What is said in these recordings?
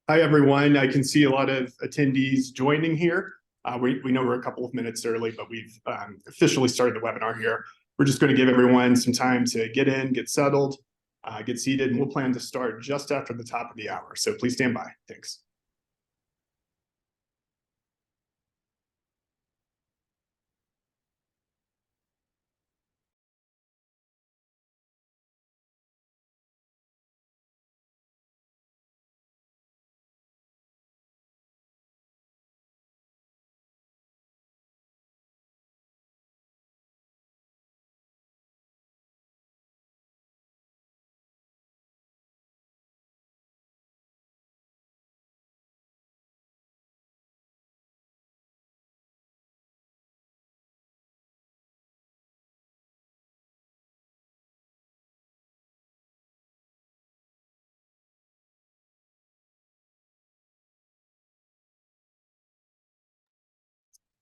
Hi, everyone. I can see a lot of attendees joining here. We know we're a couple of minutes early, but we've officially started the webinar here. We're just going to give everyone some time to get in, get settled, get seated, and we'll plan to start just after the top of the hour. So please stand by. Thanks.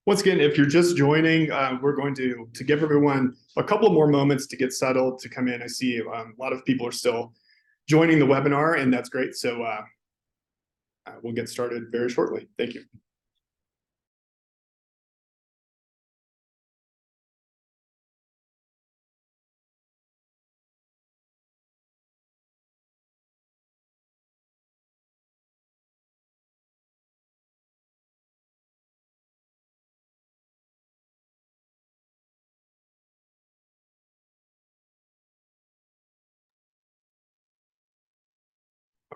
Once again, if you're just joining, we're going to give everyone a couple more moments to get settled, to come in. I see a lot of people are still joining the webinar, and that's great. So we'll get started very shortly. Thank you.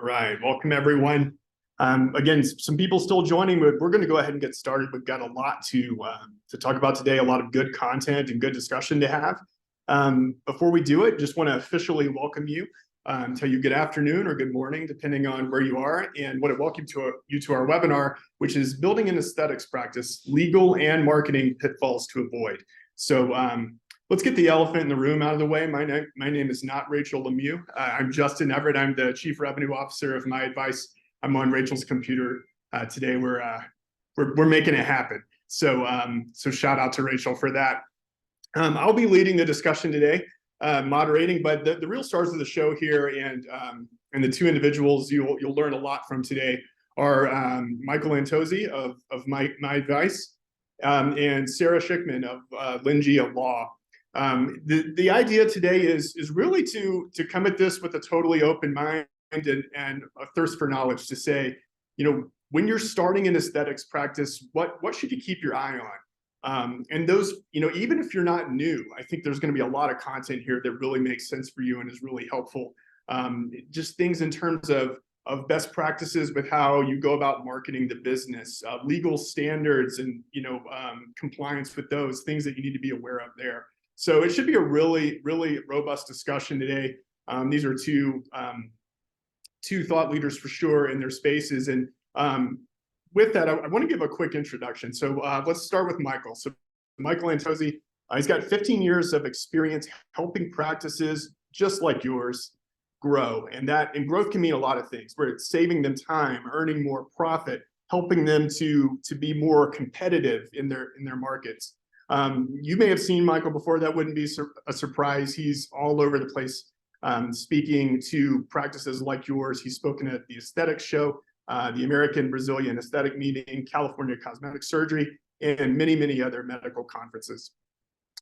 All right, welcome everyone. Again, some people still joining, but we're going to go ahead and get started. We've got a lot to talk about today, a lot of good content and good discussion to have. Before we do it, just want to officially welcome you, tell you good afternoon or good morning, depending on where you are, and want to welcome you to our webinar, which is Building an Aesthetics Practice, Legal and Marketing Pitfalls to Avoid. So let's get the elephant in the room out of the way. My name is not Rachel Lemieux. I'm Justin Everett. I'm the Chief Revenue Officer of MyAdvice. I'm on Rachel's computer today. We're making it happen. So shout out to Rachel for that. I'll be leading the discussion today, moderating, but the real stars of the show here and the two individuals you'll learn a lot from today are Michael Antozzi of MyAdvice and Sara Schickman of Lengea Law. The idea today is really to come at this with a totally open mind and a thirst for knowledge, to say, when you're starting an aesthetics practice, what should you keep your eye on? And those, even if you're not new, I think there's going to be a lot of content here that really makes sense for you and is really helpful. Just things in terms of best practices with how you go about marketing the business, legal standards and, compliance with those things that you need to be aware of there. So it should be a really, really robust discussion today. These are two thought leaders for sure in their spaces. And with that, I want to give a quick introduction. So let's start with Michael. So Michael Antozzi, he's got 15 years of experience helping practices just like yours grow. And growth can mean a lot of things, where it's saving them time, earning more profit, helping them to be more competitive in their markets. You may have seen Michael before. That wouldn't be a surprise. He's all over the place speaking to practices like yours. He's spoken at the Aesthetics Show, the American Brazilian Aesthetic Meeting, California Cosmetic Surgery, and many, many other medical conferences.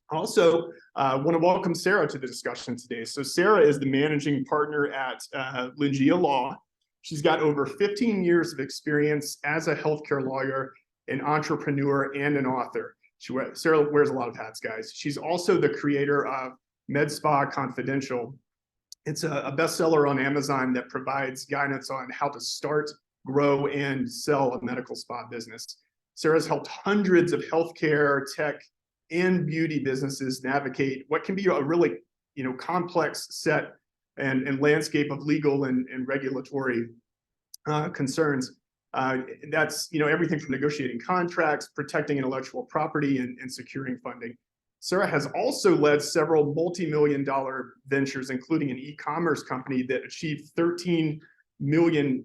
Also, want to welcome Sara to the discussion today. So Sara is the managing partner at Lengea Law. She's got over 15 years of experience as a healthcare lawyer, an entrepreneur, and an author. Sara wears a lot of hats, guys. She's also the creator of MedSpa Confidential. It's a bestseller on Amazon that provides guidance on how to start, grow, and sell a medical spa business. Sara's helped hundreds of healthcare, tech, and beauty businesses navigate what can be a really, complex set and landscape of legal and regulatory concerns. That's everything from negotiating contracts, protecting intellectual property, and securing funding. Sara has also led several multi-million-dollar ventures, including an e-commerce company that achieved 13 million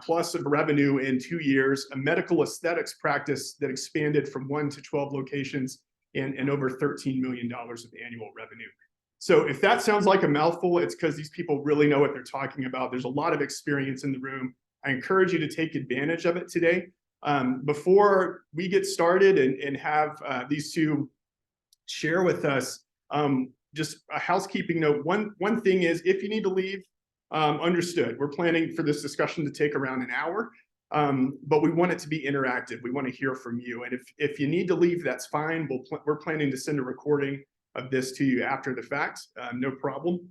plus of revenue in 2 years, a medical aesthetics practice that expanded from 1 to 12 locations, and over $13 million of annual revenue. So if that sounds like a mouthful, it's because these people really know what they're talking about. There's a lot of experience in the room. I encourage you to take advantage of it today. Before we get started and have these two share with us, just a housekeeping note. One thing is, if you need to leave, understood. We're planning for this discussion to take around an hour, but we want it to be interactive. We want to hear from you. And if you need to leave, that's fine. We're planning to send a recording of this to you after the fact. No problem.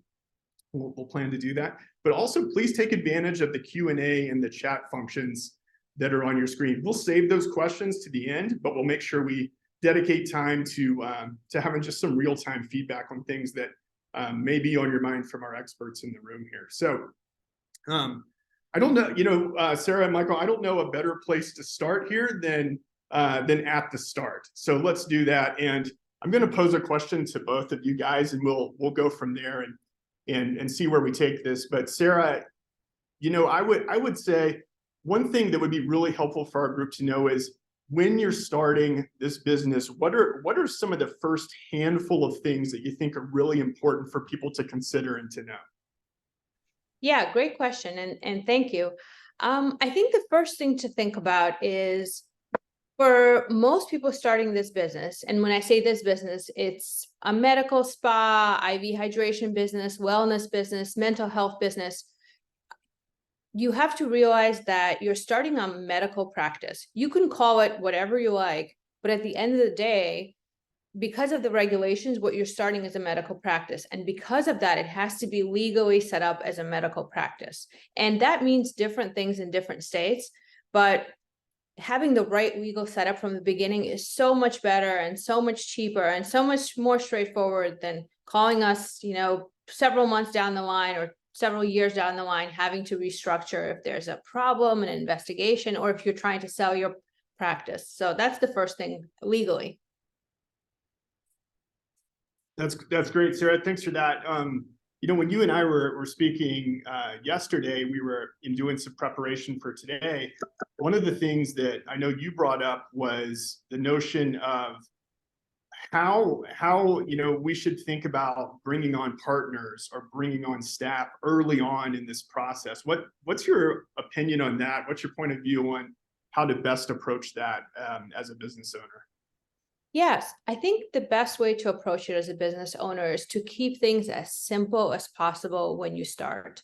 We'll plan to do that. But also, please take advantage of the Q&A and the chat functions that are on your screen. We'll save those questions to the end, but we'll make sure we dedicate time to having just some real-time feedback on things that may be on your mind from our experts in the room here. So I don't know, Sarah and Michael, I don't know a better place to start here than at the start. So let's do that. And I'm going to pose a question to both of you guys, and we'll go from there and see where we take this. But Sarah, I would say one thing that would be really helpful for our group to know is, when you're starting this business, what are some of the first handful of things that you think are really important for people to consider and to know? Yeah, great question. And thank you. I think the first thing to think about is, for most people starting this business, and when I say this business, it's a medical spa, IV hydration business, wellness business, mental health business. You have to realize that you're starting a medical practice. You can call it whatever you like, but at the end of the day, because of the regulations, what you're starting is a medical practice. And because of that, it has to be legally set up as a medical practice. And that means different things in different states, but having the right legal setup from the beginning is so much better and so much cheaper and so much more straightforward than calling us, several months down the line or several years down the line, having to restructure if there's a problem, an investigation, or if you're trying to sell your practice. So that's the first thing, legally. That's great, Sarah. Thanks for that. When you and I were speaking yesterday, we were doing some preparation for today. One of the things that I know you brought up was the notion of how we should think about bringing on partners or bringing on staff early on in this process. What's your opinion on that? What's your point of view on how to best approach that as a business owner? Yes, I think the best way to approach it as a business owner is to keep things as simple as possible when you start.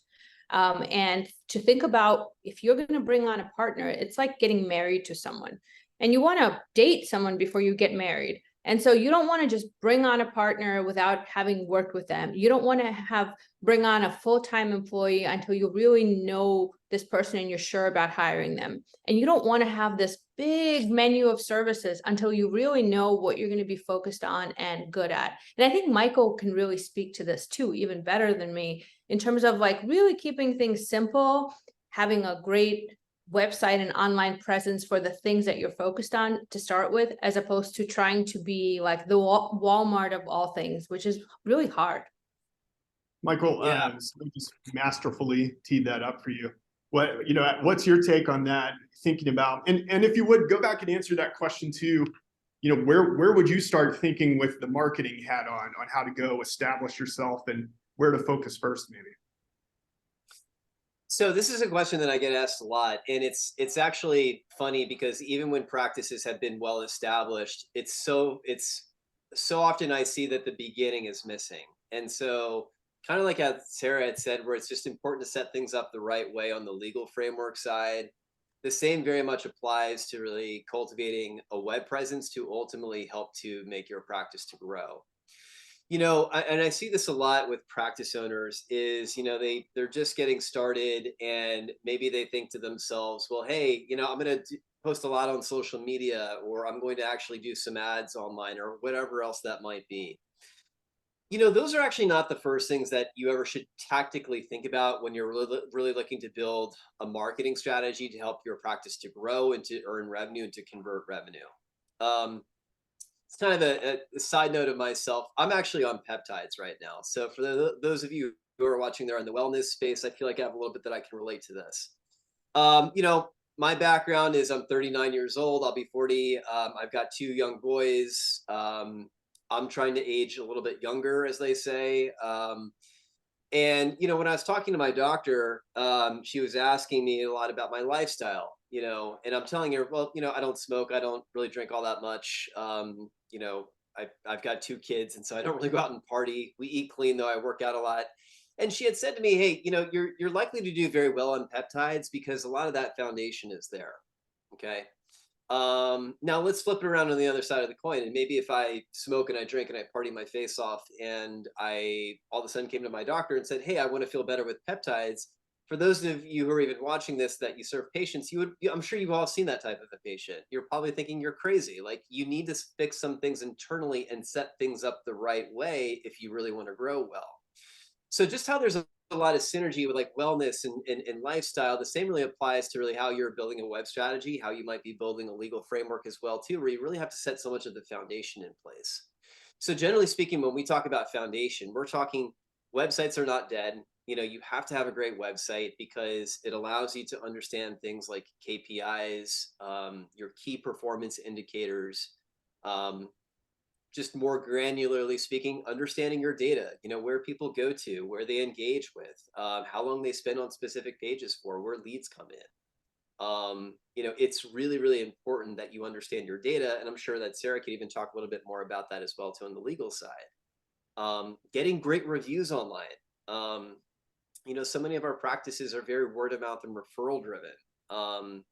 And to think about, if you're going to bring on a partner, it's like getting married to someone, and you want to date someone before you get married. And so you don't want to just bring on a partner without having worked with them. You don't want to bring on a full-time employee until you really know this person and you're sure about hiring them. And you don't want to have this big menu of services until you really know what you're going to be focused on and good at. And I think Michael can really speak to this too, even better than me, in terms of really keeping things simple, having a great website and online presence for the things that you're focused on to start with, as opposed to trying to be like the Walmart of all things, which is really hard. Michael, just masterfully teed that up for you. What's your take on that? Thinking about, and if you would go back and answer that question too, where would you start thinking with the marketing hat on how to go establish yourself and where to focus first, maybe? So this is a question that I get asked a lot, and it's actually funny because even when practices have been well established, it's so often I see that the beginning is missing. And so, kind of like as Sara had said, where it's just important to set things up the right way on the legal framework side, the same very much applies to really cultivating a web presence to ultimately help to make your practice to grow. And I see this a lot with practice owners is, they're just getting started, and maybe they think to themselves, well, hey, I'm going to post a lot on social media, or I'm going to actually do some ads online, or whatever else that might be. Those are actually not the first things that you ever should tactically think about when you're really looking to build a marketing strategy to help your practice to grow and to earn revenue and to convert revenue. It's kind of a side note of myself. I'm actually on peptides right now. So for those of you who are watching there in the wellness space, I feel like I have a little bit that I can relate to this. My background is I'm 39 years old. I'll be 40. I've got 2 young boys. I'm trying to age a little bit younger, as they say. And, when I was talking to my doctor, she was asking me a lot about my lifestyle, and I'm telling her, well, I don't smoke. I don't really drink all that much. I've got 2 kids, and so I don't really go out and party. We eat clean, though. I work out a lot. And she had said to me, hey, you're likely to do very well on peptides because a lot of that foundation is there. Okay. Now let's flip it around on the other side of the coin. And maybe if I smoke and I drink and I party my face off and I all of a sudden came to my doctor and said, hey, I want to feel better with peptides. For those of you who are even watching this, that you serve patients, I'm sure you've all seen that type of a patient. You're probably thinking you're crazy. Like, you need to fix some things internally and set things up the right way if you really want to grow well. So just how there's a lot of synergy with like wellness and lifestyle, the same really applies to really how you're building a web strategy, how you might be building a legal framework as well too, where you really have to set so much of the foundation in place. So generally speaking, when we talk about foundation, we're talking websites are not dead. You have to have a great website because it allows you to understand things like KPIs, your key performance indicators, just more granularly speaking, understanding your data, where people go to, where they engage with, how long they spend on specific pages for, where leads come in. It's really, really important that you understand your data. And I'm sure that Sarah could even talk a little bit more about that as well, too, on the legal side. Getting great reviews online. So many of our practices are very word of mouth and referral driven.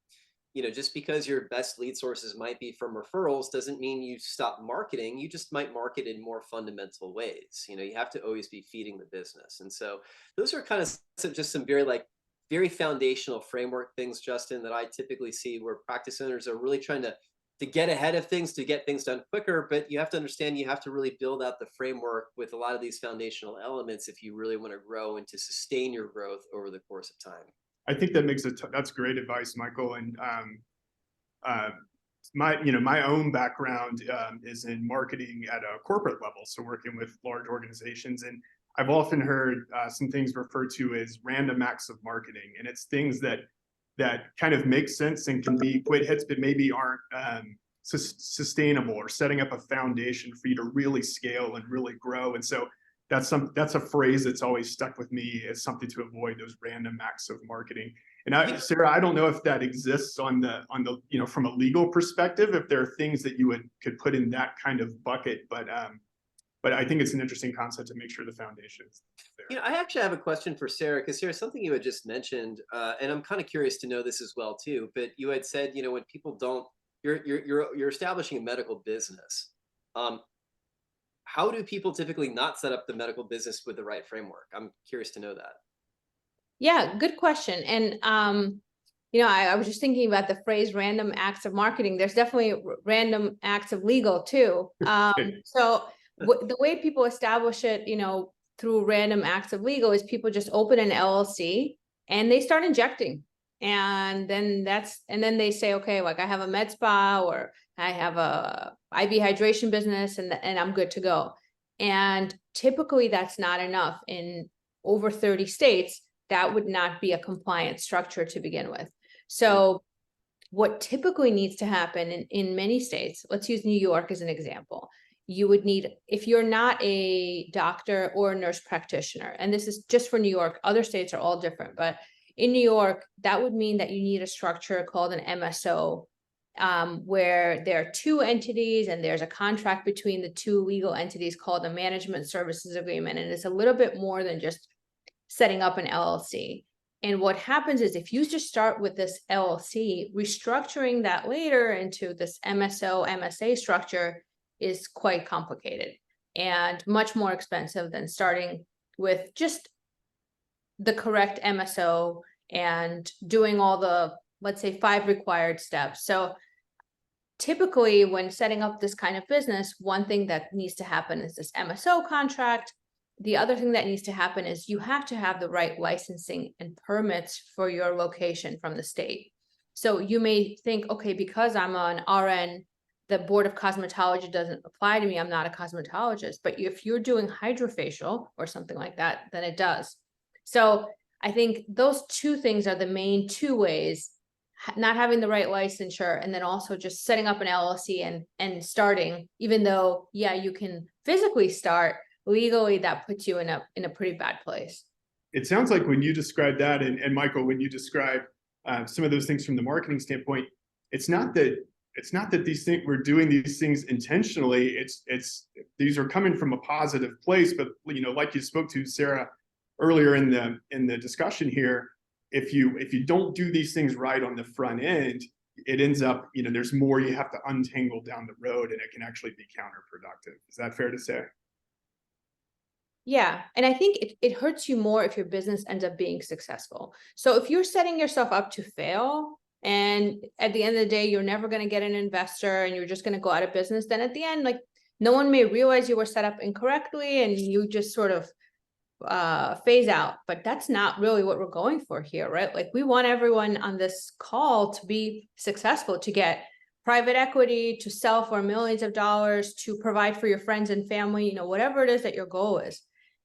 Just because your best lead sources might be from referrals doesn't mean you stop marketing. You just might market in more fundamental ways. You have to always be feeding the business. And so those are kind of just some very foundational framework things, Justin, that I typically see where practice owners are really trying to get ahead of things, to get things done quicker. But you have to understand, you have to really build out the framework with a lot of these foundational elements if you really want to grow and to sustain your growth over the course of time. I think that that's great advice, Michael. And my own background is in marketing at a corporate level, so working with large organizations. And I've often heard some things referred to as random acts of marketing, and it's things that kind of make sense and can be quick hits, but maybe aren't sustainable or setting up a foundation for you to really scale and really grow. And so that's a phrase that's always stuck with me as something to avoid, those random acts of marketing. And Sarah, I don't know if that exists on the from a legal perspective, if there are things that you could put in that kind of bucket, but I think it's an interesting concept to make sure the foundation is there. I actually have a question for Sarah, because Sarah, something you had just mentioned, and I'm kind of curious to know this as well too. But you had said, when people don't, you're establishing a medical business. How do people typically not set up the medical business with the right framework? I'm curious to know that. Yeah, good question. And I was just thinking about the phrase random acts of marketing. There's definitely random acts of legal too. So the way people establish it, through random acts of legal is people just open an LLC and they start injecting. And then they say, okay, like I have a med spa or I have a IV hydration business and I'm good to go. And typically that's not enough. In over 30 states, that would not be a compliant structure to begin with. So what typically needs to happen in many states, let's use New York as an example. You would need, if you're not a doctor or a nurse practitioner, and this is just for New York, other states are all different, but in New York, that would mean that you need a structure called an MSO, where there are 2 entities and there's a contract between the 2 legal entities called a management services agreement. And it's a little bit more than just setting up an LLC. And what happens is if you just start with this LLC, restructuring that later into this MSO, MSA structure is quite complicated and much more expensive than starting with just the correct MSO and doing all the, let's say, 5 required steps. So typically when setting up this kind of business, one thing that needs to happen is this MSO contract. The other thing that needs to happen is you have to have the right licensing and permits for your location from the state. So you may think, okay, because I'm an RN, the Board of Cosmetology doesn't apply to me. I'm not a cosmetologist. But if you're doing hydrofacial or something like that, then it does. So I think those 2 things are the main 2 ways: not having the right licensure, and then also just setting up an LLC and starting, even though, yeah, you can physically start, legally that puts you in a pretty bad place. It sounds like when you describe that, and Michael, when you describe some of those things from the marketing standpoint, it's not that these things we're doing these things intentionally. It's these are coming from a positive place, but you know, like you spoke to Sarah earlier in the discussion here, if you don't do these things right on the front end, it ends up, you know, there's more you have to untangle down the road, and it can actually be counterproductive. Is that fair to say? Yeah. And I think it hurts you more if your business ends up being successful. So if you're setting yourself up to fail, and at the end of the day, you're never going to get an investor and you're just going to go out of business, then at the end, like, no one may realize you were set up incorrectly and you just sort of phase out. But that's not really what we're going for here, right? Like, we want everyone on this call to be successful, to get private equity, to sell for millions of dollars, to provide for your friends and family, you know, whatever it is that your goal is.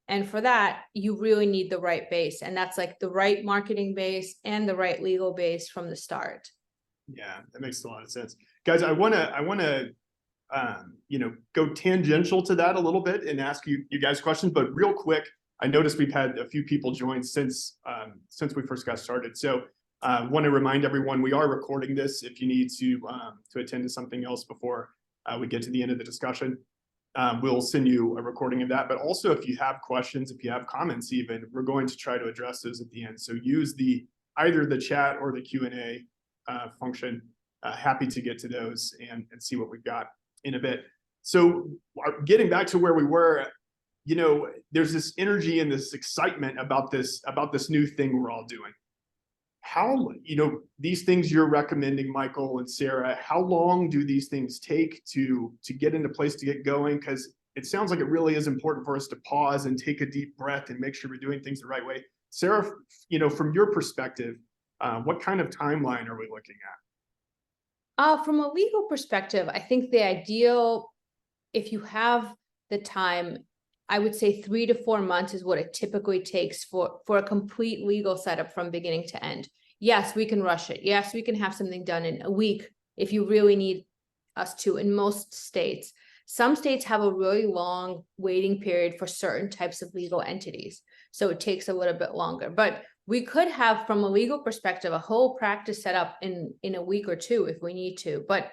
And for that, you really need the right base. And that's like the right marketing base and the right legal base from the start. Yeah, that makes a lot of sense. Guys, I wanna you know, go tangential to that a little bit and ask you guys questions, but real quick, I noticed we've had a few people join since we first got started. So want to remind everyone, we are recording this if you need to attend to something else before we get to the end of the discussion. We'll send you a recording of that. But also, if you have questions, if you have comments even, we're going to try to address those at the end. So use either the chat or the Q&A function. Happy to get to those and see what we've got in a bit. So getting back to where we were, you know, there's this energy and this excitement about this new thing we're all doing. How, you know, these things you're recommending, Michael and Sarah, how long do these things take to get into place, to get going? Because it sounds like it really is important for us to pause and take a deep breath and make sure we're doing things the right way. Sarah, you know, from your perspective, what kind of timeline are we looking at? From a legal perspective, I think the ideal, if you have the time, I would say 3 to 4 months is what it typically takes for a complete legal setup from beginning to end. Yes, we can rush it. Yes, we can have something done in a week if you really need us to, in most states. Some states have a really long waiting period for certain types of legal entities, so it takes a little bit longer. But we could have, from a legal perspective, a whole practice set up in a week or two if we need to. But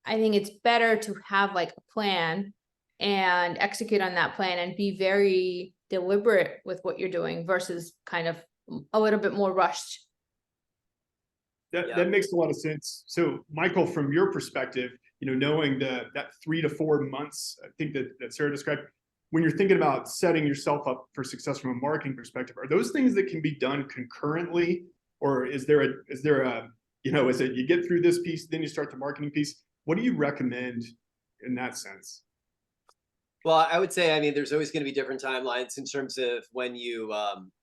I think it's better to have like a plan and execute on that plan and be very deliberate with what you're doing versus kind of a little bit more rushed. That makes a lot of sense. So Michael, from your perspective, you know, knowing that 3 to 4 months, I think that Sarah described, when you're thinking about setting yourself up for success from a marketing perspective, are those things that can be done concurrently? Or is there a, you know, is it you get through this piece, then you start the marketing piece? What do you recommend in that sense? Well, I would say, I mean, there's always going to be different timelines in terms of when you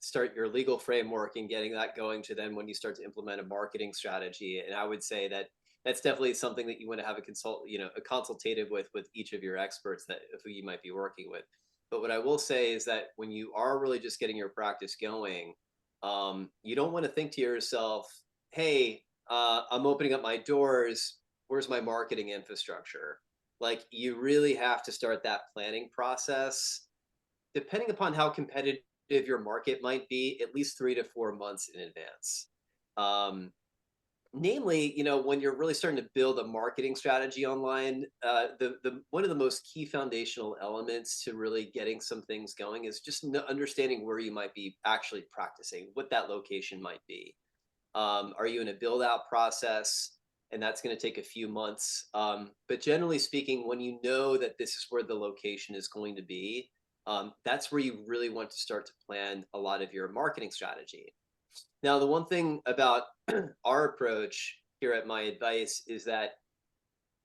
start your legal framework and getting that going to then when you start to implement a marketing strategy. And I would say that that's definitely something that you want to have a consultative with each of your experts who you might be working with. But what I will say is that when you are really just getting your practice going, you don't want to think to yourself, hey, I'm opening up my doors. Where's my marketing infrastructure? Like, you really have to start that planning process, depending upon how competitive your market might be, at least 3 to 4 months in advance. Namely, you know, when you're really starting to build a marketing strategy online, the one of the most key foundational elements to really getting some things going is just understanding where you might be actually practicing, what that location might be. Are you in a build out process? And that's going to take a few months. But generally speaking, when you know that this is where the location is going to be, that's where you really want to start to plan a lot of your marketing strategy. Now, the one thing about our approach here at MyAdvice is that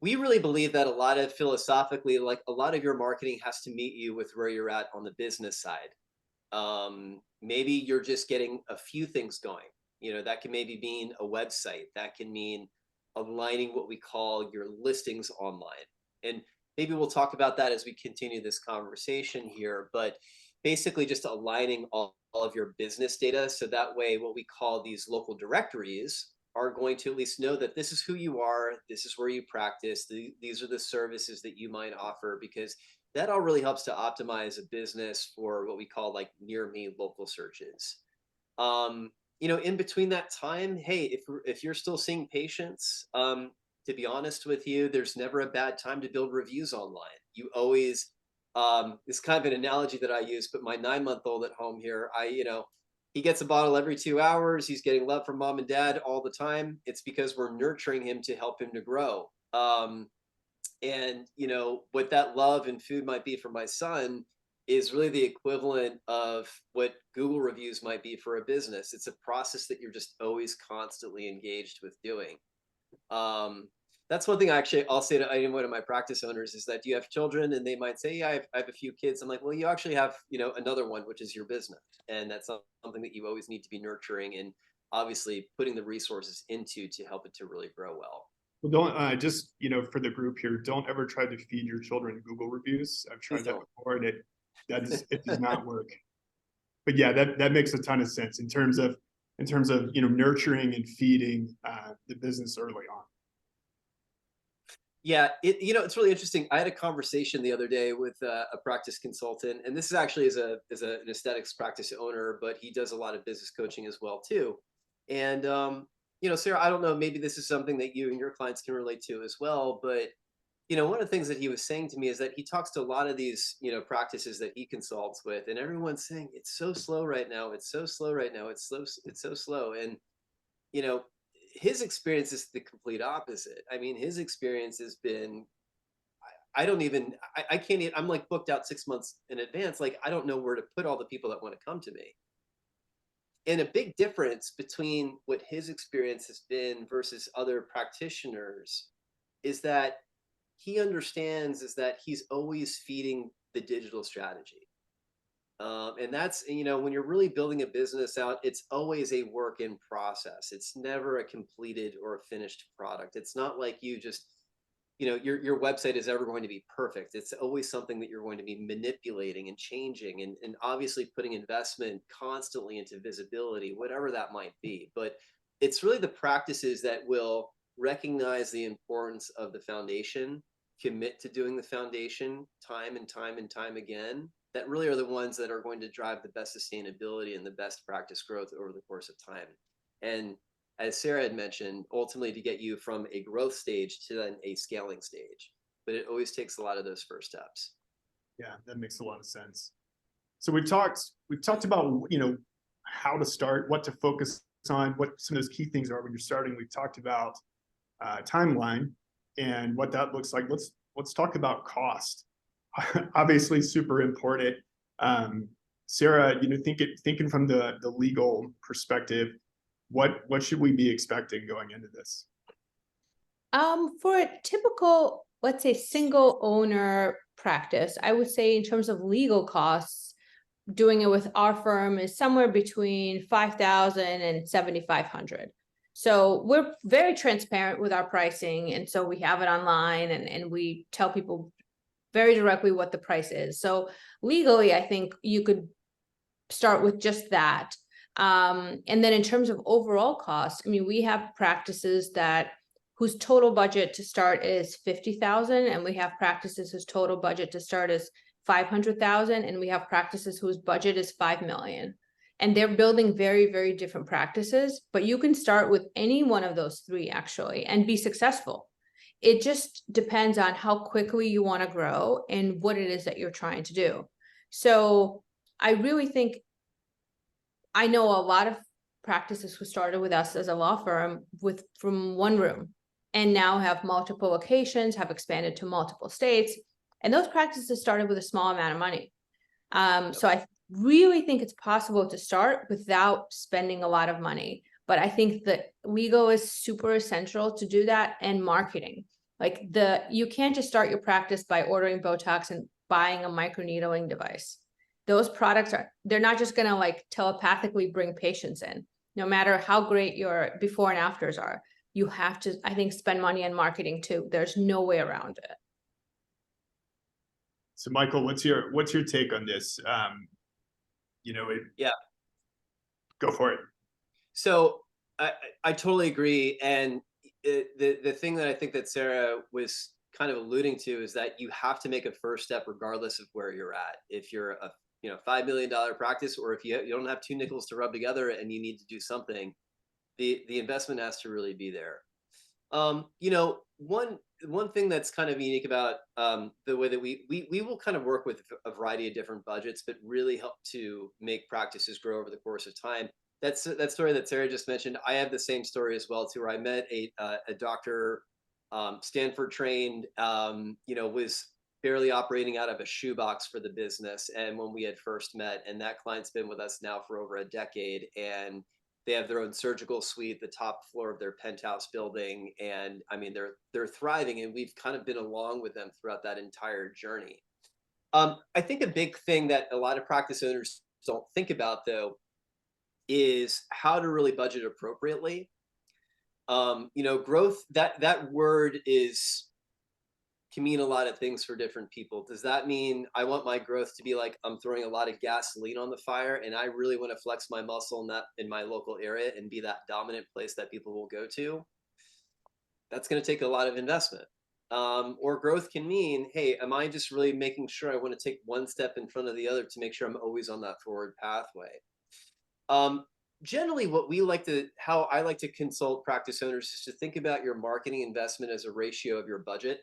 we really believe that philosophically, like, a lot of your marketing has to meet you with where you're at on the business side. Maybe you're just getting a few things going. You know, that can maybe mean a website. That can mean aligning what we call your listings online. And maybe we'll talk about that as we continue this conversation here, but basically just aligning all of your business data. So that way, what we call these local directories are going to at least know that this is who you are, this is where you practice, these are the services that you might offer, because that all really helps to optimize a business for what we call like near me local searches. You know, in between that time, hey, if you're still seeing patients, to be honest with you, there's never a bad time to build reviews online. You always, it's kind of an analogy that I use, but my 9-month-old at home here, he gets a bottle every 2 hours. He's getting love from mom and dad all the time. It's because we're nurturing him to help him to grow. And you know what that love and food might be for my son is really the equivalent of what Google reviews might be for a business. It's a process that you're just always constantly engaged with doing. Um, that's one thing I'll say to any one of my practice owners is that, do you have children? And they might say, yeah, I have a few kids. I'm like, well, you actually have, another one, which is your business. And that's something that you always need to be nurturing and obviously putting the resources into to help it to really grow well. Well, don't just, for the group here, don't ever try to feed your children Google reviews. I've tried Please that don't. before, and it does not work. But yeah, that makes a ton of sense in terms of nurturing and feeding the business early on. Yeah, it's really interesting. I had a conversation the other day with a practice consultant, and this is actually an aesthetics practice owner, but he does a lot of business coaching as well too. And Sarah, I don't know, maybe this is something that you and your clients can relate to as well, but one of the things that he was saying to me is that he talks to a lot of these, practices that he consults with, and everyone's saying it's so slow right now. It's so slow right now. It's slow. It's so slow. And you know, his experience is the complete opposite. I mean, his experience has been, I can't even, I'm like booked out 6 months in advance. Like, I don't know where to put all the people that want to come to me. And a big difference between what his experience has been versus other practitioners is that he understands is that he's always feeding the digital strategy. And that's, when you're really building a business out, it's always a work in process. It's never a completed or a finished product. It's not like you just, your website is ever going to be perfect. It's always something that you're going to be manipulating and changing and obviously putting investment constantly into visibility, whatever that might be. But it's really the practices that will recognize the importance of the foundation, commit to doing the foundation time and time and time again, that really are the ones that are going to drive the best sustainability and the best practice growth over the course of time. And as Sara had mentioned, ultimately to get you from a growth stage to then a scaling stage. But it always takes a lot of those first steps. Yeah, that makes a lot of sense. So we've talked about, how to start, what to focus on, what some of those key things are when you're starting. We've talked about timeline and what that looks like. Let's talk about cost. Obviously super important. Sara, thinking from the legal perspective, what should we be expecting going into this? For a typical, let's say, single owner practice, I would say in terms of legal costs, doing it with our firm is somewhere between $5,000 and $7,500. So we're very transparent with our pricing, and so we have it online, and we tell people very directly what the price is. So legally, I think you could start with just that. And then in terms of overall cost, I mean, we have practices whose total budget to start is $50,000, and we have practices whose total budget to start is $500,000, and we have practices whose budget is $5 million. And they're building very, very different practices, but you can start with any one of those three actually and be successful. It just depends on how quickly you want to grow and what it is that you're trying to do. So I really think I know a lot of practices who started with us as a law firm from one room and now have multiple locations, have expanded to multiple states. And those practices started with a small amount of money. So I really think it's possible to start without spending a lot of money. But I think that legal is super essential to do that, and marketing. Like you can't just start your practice by ordering Botox and buying a microneedling device. Those products they're not just going to like telepathically bring patients in. No matter how great your before and afters are, you have to, I think, spend money on marketing too. There's no way around it. So Michael, what's your take on this? Yeah, go for it. So I totally agree. And the thing that I think that Sara was kind of alluding to is that you have to make a first step regardless of where you're at. If you're $5 million practice, or if you don't have two nickels to rub together and you need to do something, the investment has to really be there. One thing that's kind of unique about the way that we will kind of work with a variety of different budgets, but really help to make practices grow over the course of time. That's that story that Sara just mentioned. I have the same story as well too, where I met a doctor, Stanford trained, was barely operating out of a shoebox for the business. And when we had first met, and that client's been with us now for over a decade, and they have their own surgical suite, the top floor of their penthouse building. And I mean, they're thriving, and we've kind of been along with them throughout that entire journey. I think a big thing that a lot of practice owners don't think about though is how to really budget appropriately. Growth, that word can mean a lot of things for different people. Does that mean I want my growth to be like I'm throwing a lot of gasoline on the fire, and I really want to flex my muscle in my local area and be that dominant place that people will go to? That's going to take a lot of investment. Or growth can mean, hey, am I just really making sure I want to take one step in front of the other to make sure I'm always on that forward pathway? Generally, how I like to consult practice owners is to think about your marketing investment as a ratio of your budget.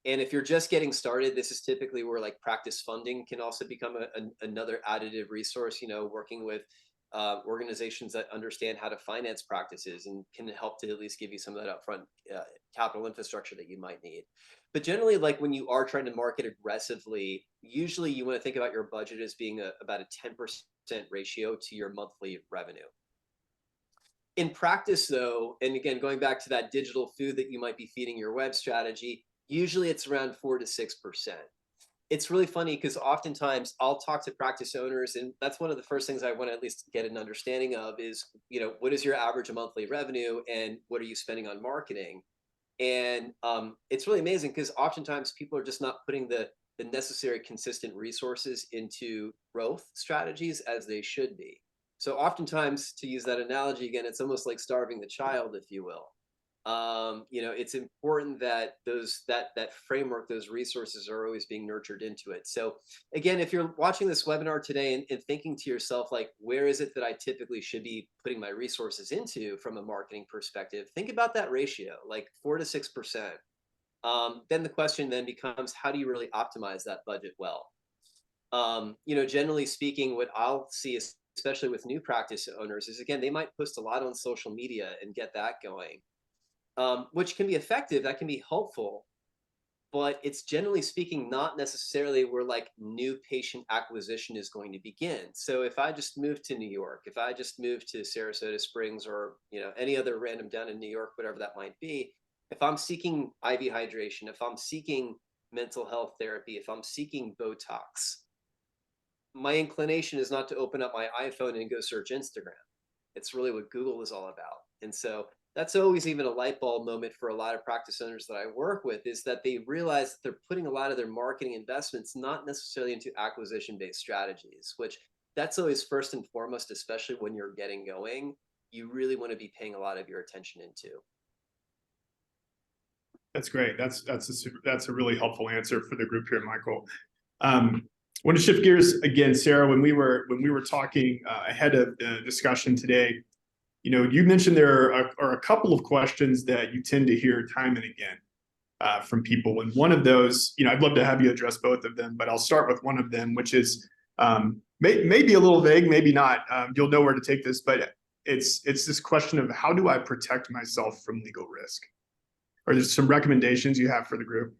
And if you're just getting started, this is typically where like practice funding can also become another additive resource, working with organizations that understand how to finance practices and can help to at least give you some of that upfront capital infrastructure that you might need. But generally, like when you are trying to market aggressively, usually you want to think about your budget as being about a 10% ratio to your monthly revenue. In practice though, and again, going back to that digital food that you might be feeding your web strategy, usually it's around 4 to 6%. It's really funny because oftentimes I'll talk to practice owners, and that's one of the first things I want to at least get an understanding of is, what is your average monthly revenue and what are you spending on marketing? And it's really amazing because oftentimes people are just not putting the necessary consistent resources into growth strategies as they should be. So oftentimes, to use that analogy again, it's almost like starving the child, if you will. It's important that that framework, those resources are always being nurtured into it. So again, if you're watching this webinar today and thinking to yourself, like, where is it that I typically should be putting my resources into from a marketing perspective, think about that ratio, like 4 to 6%. Then the question then becomes, how do you really optimize that budget well? Generally speaking, what I'll see is, especially with new practice owners, is again, they might post a lot on social media and get that going. Which can be effective, that can be helpful, but it's generally speaking not necessarily where like new patient acquisition is going to begin. So if I just moved to New York, if I just moved to Sarasota Springs, or any other random down in New York, whatever that might be, if I'm seeking IV hydration, if I'm seeking mental health therapy, if I'm seeking Botox, my inclination is not to open up my iPhone and go search Instagram. It's really what Google is all about. And so that's always even a light bulb moment for a lot of practice owners that I work with, is that they realize that they're putting a lot of their marketing investments not necessarily into acquisition-based strategies, which that's always first and foremost, especially when you're getting going, you really want to be paying a lot of your attention into. That's great. That's a really helpful answer for the group here, Michael. I want to shift gears again, Sara. When we were talking ahead of the discussion today, you mentioned there are a couple of questions that you tend to hear time and again from people. And one of those, I'd love to have you address both of them, but I'll start with one of them, which is maybe a little vague, maybe not. You'll know where to take this, but it's this question of, how do I protect myself from legal risk? Or there's some recommendations you have for the group?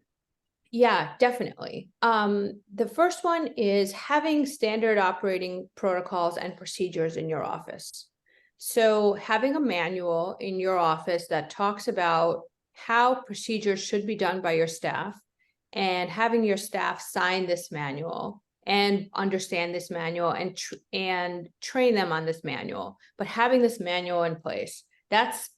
Yeah, definitely. The first one is having standard operating protocols and procedures in your office. So having a manual in your office that talks about how procedures should be done by your staff, and having your staff sign this manual and understand this manual and train them on this manual. But having this manual in place, that's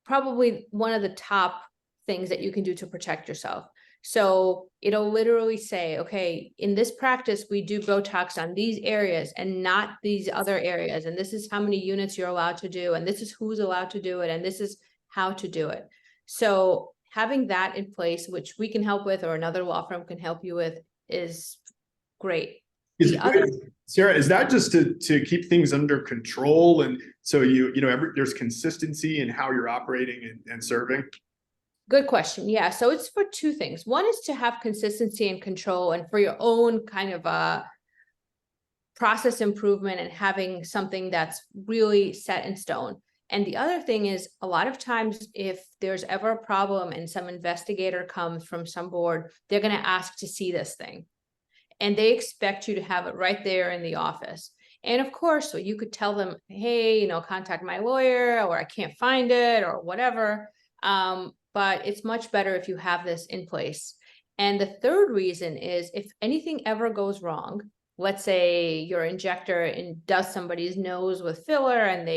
probably one of the top things that you can do to protect yourself. So it'll literally say, okay, in this practice, we do Botox on these areas and not these other areas. And this is how many units you're allowed to do. And this is who's allowed to do it. And this is how to do it. So having that in place, which we can help with, or another law firm can help you with, is great. The other, Sarah, is that just to keep things under control, and so there's consistency in how you're operating and serving? good question. Yeah. So it's for two things. One is to have consistency and control, and for your own kind of process improvement and having something that's really set in stone. And the other thing is, a lot of times if there's ever a problem and some investigator comes from some board, they're going to ask to see this thing. And they expect you to have it right there in the office. And of course, so you could tell them, hey, contact my lawyer, or I can't find it, or whatever. But it's much better if you have this in place. And the third reason is, if anything ever goes wrong, let's say your injector does somebody's nose with filler and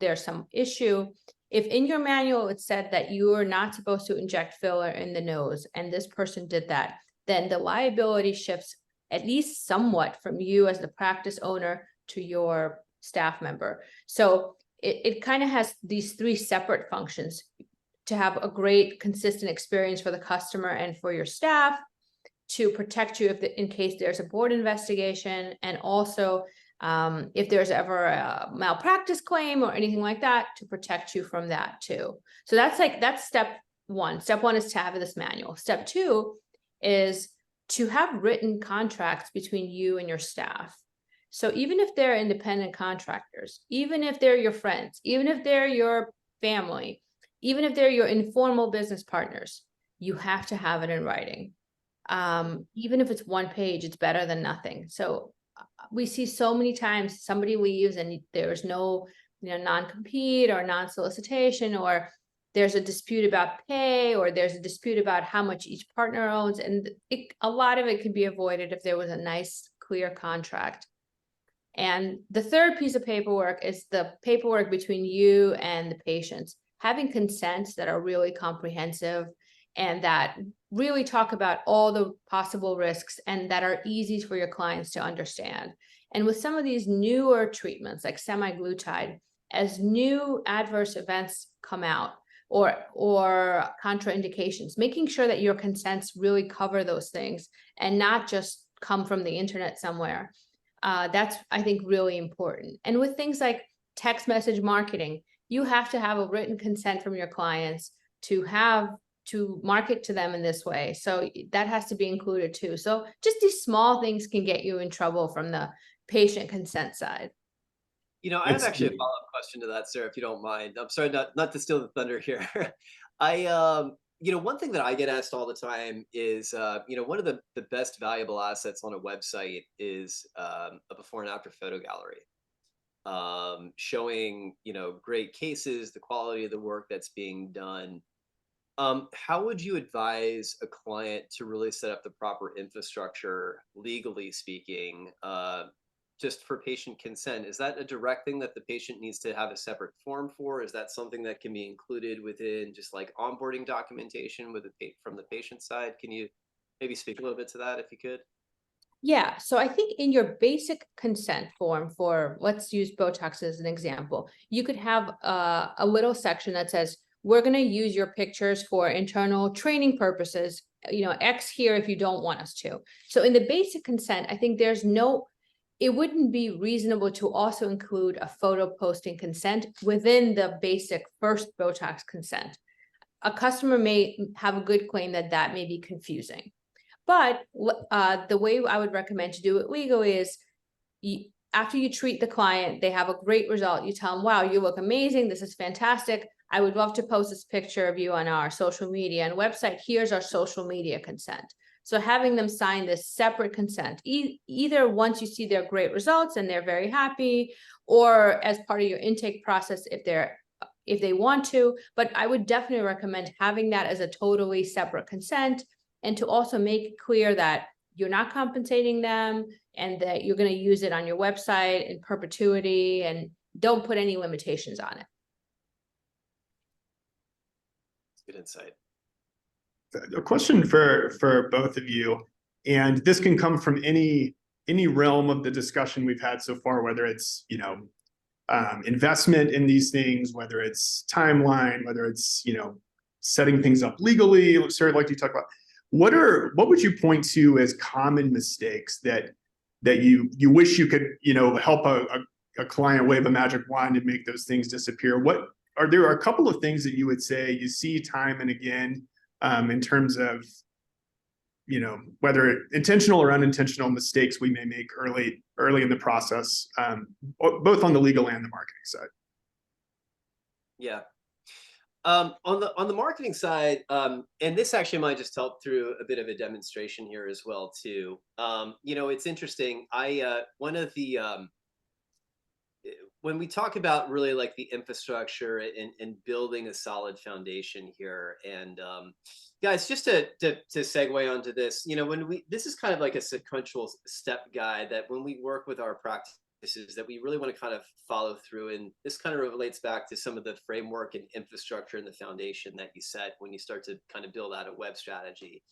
there's some issue. If in your manual it said that you are not supposed to inject filler in the nose, and this person did that, then the liability shifts at least somewhat from you as the practice owner to your staff member. So it kind of has these three separate functions: to have a great, consistent experience for the customer and for your staff, to protect you in case there's a board investigation, and also if there's ever a malpractice claim or anything like that, to protect you from that too. So that's step one. Step one is to have this manual. Step two is to have written contracts between you and your staff. So even if they're independent contractors, even if they're your friends, even if they're your family, even if they're your informal business partners, you have to have it in writing. Even if it's one page, it's better than nothing. So we see so many times somebody leaves and there's no, non-compete or non-solicitation, or there's a dispute about pay, or there's a dispute about how much each partner owns. And a lot of it could be avoided if there was a nice, clear contract. And the third piece of paperwork is the paperwork between you and the patients. Having consents that are really comprehensive and that really talk about all the possible risks and that are easy for your clients to understand. And with some of these newer treatments like semaglutide, as new adverse events come out or contraindications, making sure that your consents really cover those things and not just come from the internet somewhere. That's, I think, really important. And with things like text message marketing, you have to have a written consent from your clients to market to them in this way. So that has to be included too. So just these small things can get you in trouble from the patient consent side. I have actually a follow-up question to that, Sarah, if you don't mind. I'm sorry, not to steal the thunder here. One thing that I get asked all the time is, one of the best valuable assets on a website is a before and after photo gallery, showing, great cases, the quality of the work that's being done. How would you advise a client to really set up the proper infrastructure, legally speaking, just for patient consent? Is that a direct thing that the patient needs to have a separate form for? Is that something that can be included within just like onboarding documentation from the patient side? Can you maybe speak a little bit to that if you could? Yeah, so I think in your basic consent form for, let's use Botox as an example, you could have a little section that says, we're going to use your pictures for internal training purposes, X here if you don't want us to. So in the basic consent, I think it wouldn't be reasonable to also include a photo posting consent within the basic first Botox consent. A customer may have a good claim that may be confusing. But the way I would recommend to do it legally is after you treat the client, they have a great result. You tell them, wow, you look amazing. This is fantastic. I would love to post this picture of you on our social media and website. Here's our social media consent. So having them sign this separate consent, either once you see their great results and they're very happy, or as part of your intake process if they want to. But I would definitely recommend having that as a totally separate consent, and to also make it clear that you're not compensating them and that you're going to use it on your website in perpetuity, and don't put any limitations on it. Good insight. A question for both of you, and this can come from any realm of the discussion we've had so far, whether it's investment in these things, whether it's timeline, whether it's setting things up legally. Sarah, like you talk about, what would you point to as common mistakes that that you wish you could, help a client wave a magic wand and make those things disappear? What are there a couple of things that you would say you see time and again, in terms of, whether intentional or unintentional mistakes we may make early in the process, both on the legal and the marketing side? Yeah. On the marketing side, and this actually might just help through a bit of a demonstration here as well too. It's interesting. One of the when we talk about really like the infrastructure and building a solid foundation here, and guys, just to segue onto this, this is kind of like a sequential step guide that when we work with our practices that we really want to kind of follow through, and this kind of relates back to some of the framework and infrastructure and the foundation that you set when you start to kind of build out a web strategy.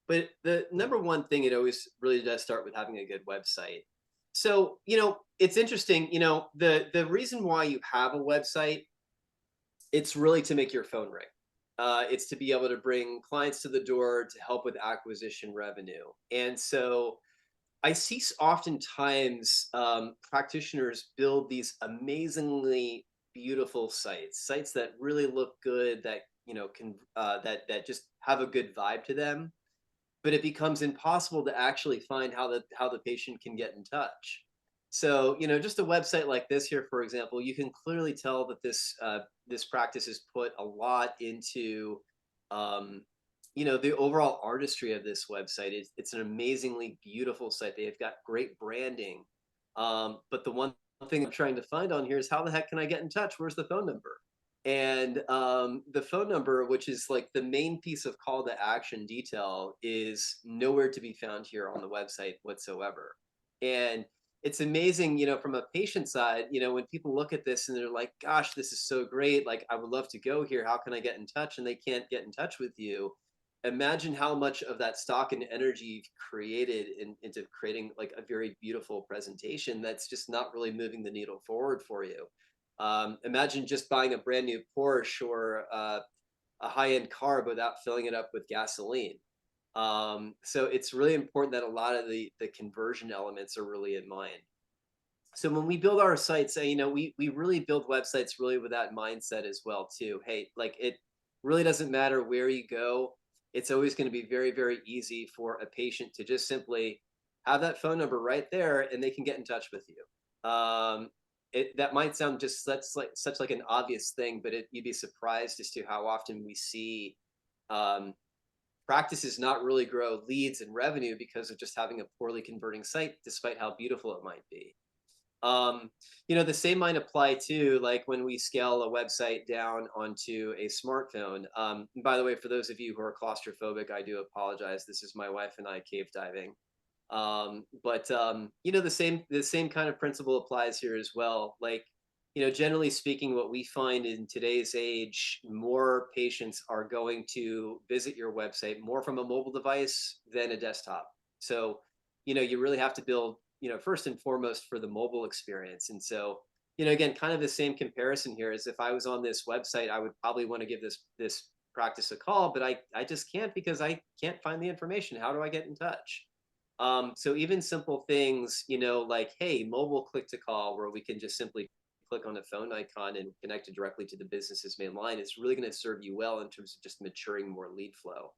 But the number one thing, it always really does start with having a good website. So, it's interesting, the reason why you have a website, it's really to make your phone ring. It's to be able to bring clients to the door to help with acquisition revenue. And so I see oftentimes practitioners build these amazingly beautiful sites that really look good, that, can that just have a good vibe to them, but it becomes impossible to actually find how the patient can get in touch. So, just a website like this here, for example, you can clearly tell that this practice has put a lot into, the overall artistry of this website. It's an amazingly beautiful site. They've got great branding. But the one thing I'm trying to find on here is, how the heck can I get in touch? Where's the phone number? And the phone number, which is like the main piece of call to action detail, is nowhere to be found here on the website whatsoever. And it's amazing, from a patient side, when people look at this and they're like, gosh, this is so great. Like, I would love to go here. How can I get in touch? And they can't get in touch with you. Imagine how much of that stock and energy you've created into creating like a very beautiful presentation that's just not really moving the needle forward for you. Imagine just buying a brand new Porsche or a high-end car without filling it up with gasoline. So it's really important that a lot of the conversion elements are really in mind. So when we build our sites, we really build websites really with that mindset as well too. Hey, like, it really doesn't matter where you go. It's always going to be very, very easy for a patient to just simply have that phone number right there, and they can get in touch with you. That might sound just such like an obvious thing, but you'd be surprised as to how often we see practices not really grow leads and revenue because of just having a poorly converting site, despite how beautiful it might be. The same might apply to like when we scale a website down onto a smartphone. And by the way, for those of you who are claustrophobic, I do apologize. This is my wife and I cave diving. But the same kind of principle applies here as well. Like, generally speaking, what we find in today's age, more patients are going to visit your website more from a mobile device than a desktop. So, you really have to build, first and foremost for the mobile experience. And so, again, kind of the same comparison here is, if I was on this website, I would probably want to give this practice a call, but I just can't, because I can't find the information. How do I get in touch? So even simple things, like, hey, mobile click to call, where we can just simply click on a phone icon and connect it directly to the business's main line, is really going to serve you well in terms of just maturing more lead flow.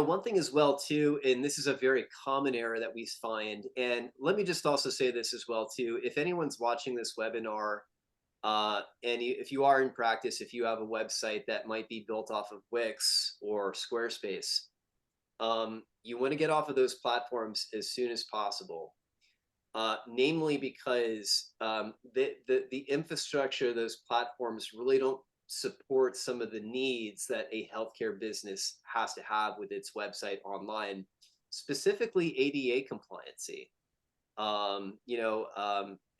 One thing as well too, and this is a very common error that we find, and let me just also say this as well too, if anyone's watching this webinar, if you are in practice, if you have a website that might be built off of Wix or Squarespace, you want to get off of those platforms as soon as possible. Namely because the infrastructure of those platforms really don't support some of the needs that a healthcare business has to have with its website online, specifically ADA compliancy.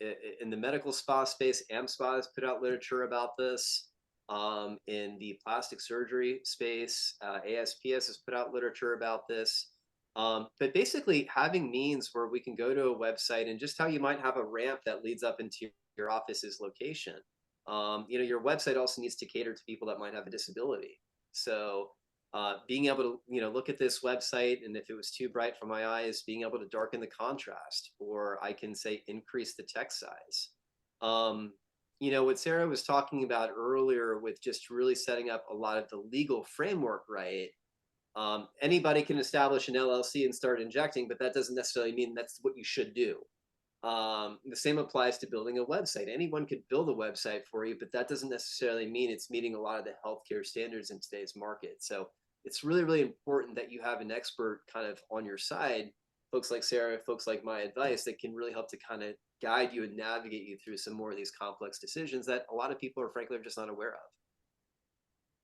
In the medical spa space, AmSpa has put out literature about this. In the plastic surgery space, ASPS has put out literature about this. But basically having means where we can go to a website, and just how you might have a ramp that leads up into your office's location. Your website also needs to cater to people that might have a disability. So, being able to, look at this website, and if it was too bright for my eyes, being able to darken the contrast, or I can say increase the text size. What Sarah was talking about earlier with just really setting up a lot of the legal framework right. Anybody can establish an LLC and start injecting, but that doesn't necessarily mean that's what you should do. The same applies to building a website. Anyone could build a website for you, but that doesn't necessarily mean it's meeting a lot of the healthcare standards in today's market. So it's really, really important that you have an expert kind of on your side, folks like Sarah, folks like MyAdvice, that can really help to kind of guide you and navigate you through some more of these complex decisions that a lot of people are frankly just not aware of.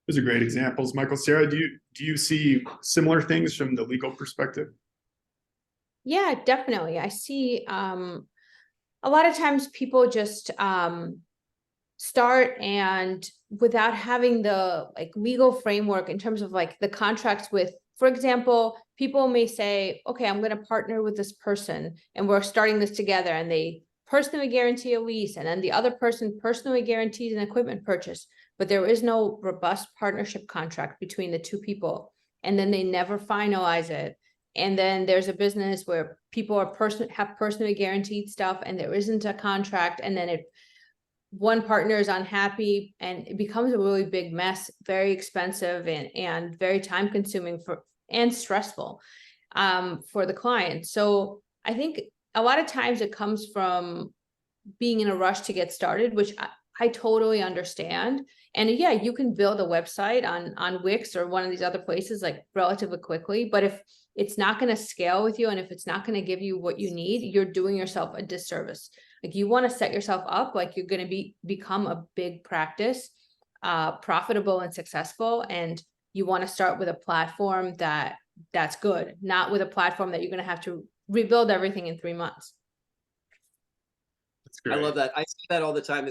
Those are great examples. Michael, Sarah, do you see similar things from the legal perspective? Yeah, definitely. I see a lot of times people just start, and without having the legal framework in terms of the contracts with, for example, people may say, okay, I'm going to partner with this person and we're starting this together, and they personally guarantee a lease, and then the other person personally guarantees an equipment purchase, but there is no robust partnership contract between the two people, and then they never finalize it. And then there's a business where people have personally guaranteed stuff and there isn't a contract, and then one partner is unhappy, and it becomes a really big mess, very expensive and very time consuming and stressful for the client. So I think a lot of times it comes from being in a rush to get started, which I totally understand. And yeah, you can build a website on Wix or one of these other places relatively quickly, but if it's not going to scale with you, and if it's not going to give you what you need, you're doing yourself a disservice. You want to set yourself up you're going to become a big practice, profitable and successful, and you want to start with a platform that's good, not with a platform that you're going to have to rebuild everything in 3 months. That's great. I love that. I see that all the time.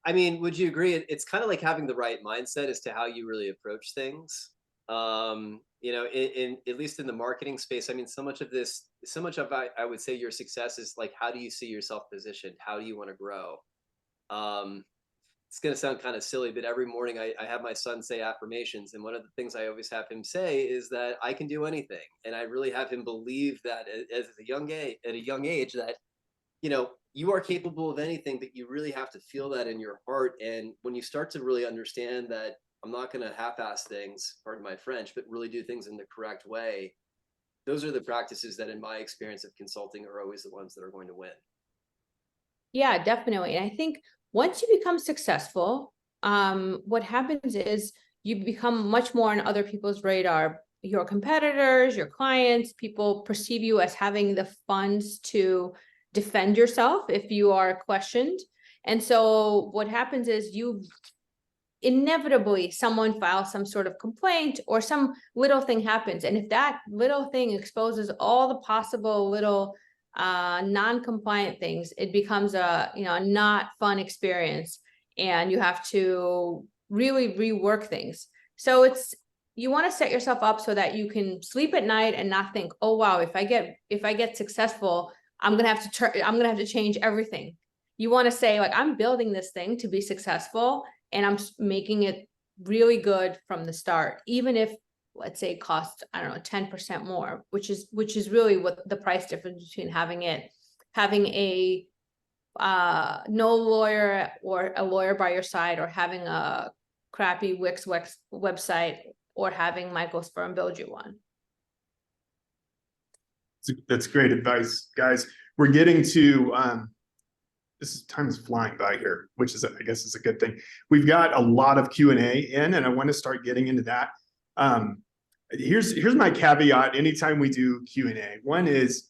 I mean, would you agree? It's kind of like having the right mindset as to how you really approach things. In at least in the marketing space, I mean, so much of I would say your success is how do you see yourself positioned? How do you want to grow? It's going to sound kind of silly, but every morning I have my son say affirmations. And one of the things I always have him say is that I can do anything. And I really have him believe that at a young age that, you are capable of anything, but you really have to feel that in your heart. And when you start to really understand that I'm not going to half-ass things, pardon my French, but really do things in the correct way, those are the practices that, in my experience of consulting, are always the ones that are going to win. Yeah, definitely. And I think once you become successful, what happens is you become much more on other people's radar. Your competitors, your clients, people perceive you as having the funds to defend yourself if you are questioned. And so what happens is inevitably someone files some sort of complaint, or some little thing happens. And if that little thing exposes all the possible little non-compliant things, it becomes a not fun experience, and you have to really rework things. So you want to set yourself up so that you can sleep at night and not think, oh wow, if I get successful, I'm gonna have to change everything. You want to say, I'm building this thing to be successful, and I'm making it really good from the start, even if, let's say, it costs, I don't know, 10% more, which is really what the price difference between having a no lawyer or a lawyer by your side, or having a crappy Wix website, or having Michael's firm build you one. That's great advice, guys. We're getting to time is flying by here, which is, I guess, is a good thing. We've got a lot of Q&A in, and I want to start getting into that. Here's my caveat. Anytime we do Q&A, one is,